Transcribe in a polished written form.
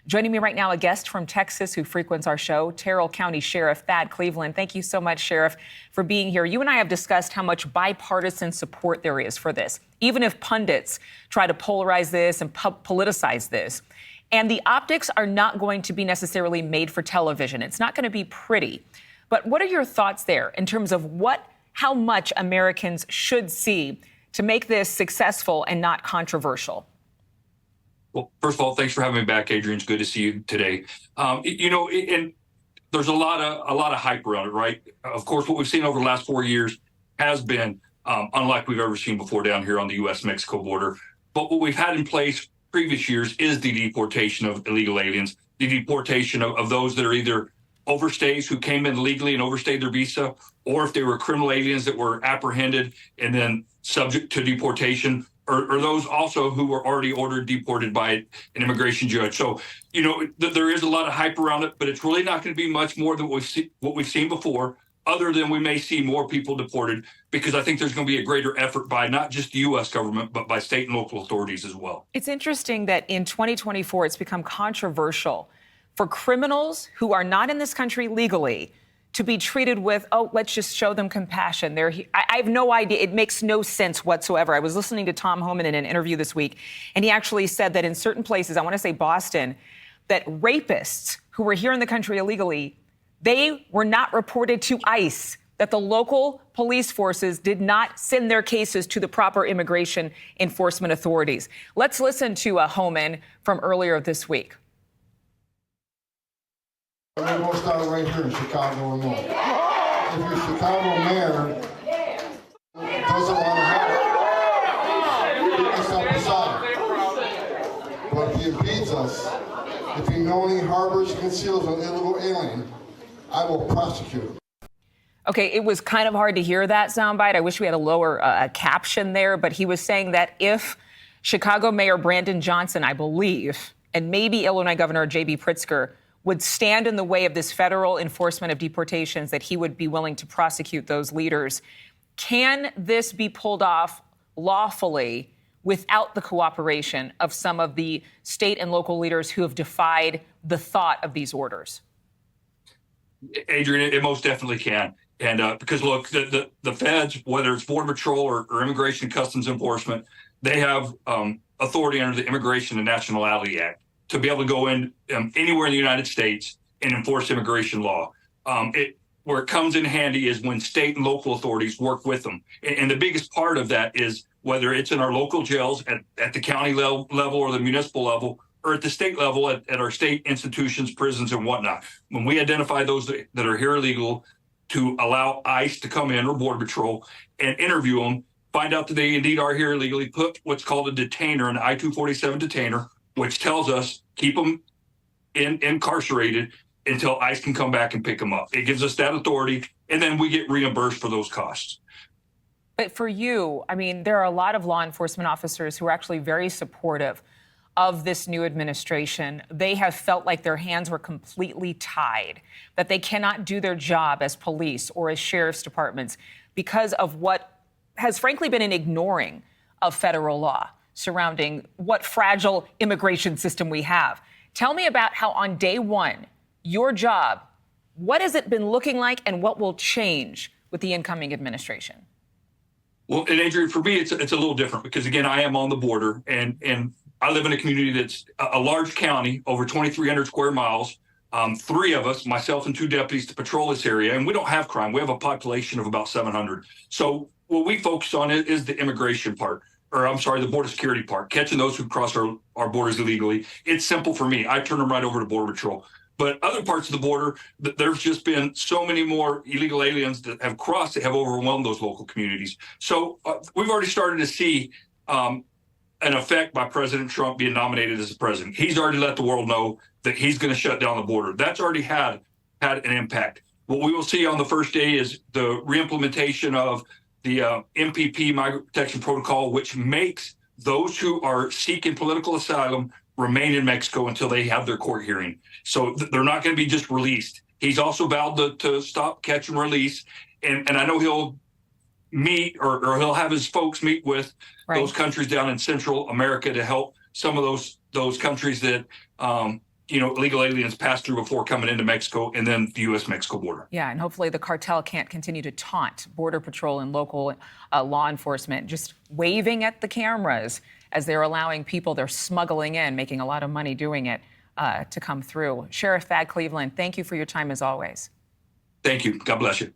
Joining me right now, a guest from Texas who frequents our show, Terrell County Sheriff Thad Cleveland. Thank you so much, Sheriff, for being here. You and I have discussed how much bipartisan support there is for this, even if pundits try to polarize this and politicize this. And the optics are not going to be necessarily made for television. It's not going to be pretty. But what are your thoughts there in terms of how much Americans should see to make this successful and not controversial? Well, first of all, thanks for having me back, Adrian. It's good to see you today. And there's a lot of hype around it, right? Of course, what we've seen over the last 4 years has been unlike we've ever seen before down here on the U.S.-Mexico border. But what we've had in place previous years is the deportation of illegal aliens, the deportation of those that are either overstays who came in illegally and overstayed their visa, or if they were criminal aliens that were apprehended and then subject to deportation, or those also who were already ordered deported by an immigration judge. So, there is a lot of hype around it, but it's really not going to be much more than what we've seen before, other than we may see more people deported, because I think there's going to be a greater effort by not just the U.S. government, but by state and local authorities as well. It's interesting that in 2024, it's become controversial for criminals who are not in this country legally to be treated with, let's just show them compassion. I have no idea. It makes no sense whatsoever. I was listening to Tom Homan in an interview this week, and he actually said that in certain places, I want to say Boston, that rapists who were here in the country illegally, they were not reported to ICE, that the local police forces did not send their cases to the proper immigration enforcement authorities. Let's listen to Homan from earlier this week. We're going to start right here in Chicago, Illinois. If your Chicago mayor doesn't want to help, we can step aside. But if he impedes us, if he knowingly harbors and conceals an illegal alien, I will prosecute him. Okay, it was kind of hard to hear that soundbite. I wish we had a lower caption there, but he was saying that if Chicago Mayor Brandon Johnson, I believe, and maybe Illinois Governor J.B. Pritzker would stand in the way of this federal enforcement of deportations, that he would be willing to prosecute those leaders. Can this be pulled off lawfully without the cooperation of some of the state and local leaders who have defied the thought of these orders? Adrian, it most definitely can. And because, look, the feds, whether it's Border Patrol or Immigration and Customs Enforcement, they have authority under the Immigration and Nationality Act to be able to go in anywhere in the United States and enforce immigration law. Where it comes in handy is when state and local authorities work with them. And the biggest part of that is whether it's in our local jails at the county level or the municipal level, or at the state level at our state institutions, prisons, and whatnot. When we identify those that are here illegal, to allow ICE to come in, or Border Patrol, and interview them, find out that they indeed are here illegally, put what's called a detainer, an I-247 detainer, which tells us keep them incarcerated until ICE can come back and pick them up. It gives us that authority, and then we get reimbursed for those costs. But for you, I mean, there are a lot of law enforcement officers who are actually very supportive of this new administration. They have felt like their hands were completely tied, that they cannot do their job as police or as sheriff's departments because of what has frankly been an ignoring of federal law surrounding what fragile immigration system we have. Tell me about how on day one, your job, what has it been looking like and what will change with the incoming administration? Well, and Adrian, for me, it's a little different because, again, I am on the border and I live in a community that's a large county, over 2,300 square miles. 3 of us, myself and 2 deputies, to patrol this area, and we don't have crime. We have a population of about 700. So what we focus on is the immigration part, or I'm sorry, the border security part, catching those who cross our borders illegally. It's simple for me. I turn them right over to Border Patrol. But other parts of the border, there's just been so many more illegal aliens that have crossed that have overwhelmed those local communities. So we've already started to see an effect by President Trump being nominated as the president. He's already let the world know that he's going to shut down the border. That's already had an impact. What we will see on the first day is the reimplementation of the MPP, Migrant Protection Protocol, which makes those who are seeking political asylum remain in Mexico until they have their court hearing. So they're not going to be just released. He's also vowed to stop, catch, and release. And I know he'll meet or he'll have his folks meet with those countries down in Central America to help some of those countries that illegal aliens pass through before coming into Mexico and then the U.S.-Mexico border. Yeah, and hopefully the cartel can't continue to taunt Border Patrol and local law enforcement, just waving at the cameras as they're allowing people they're smuggling in, making a lot of money doing it, to come through. Sheriff Thad Cleveland, thank you for your time as always. Thank you. God bless you.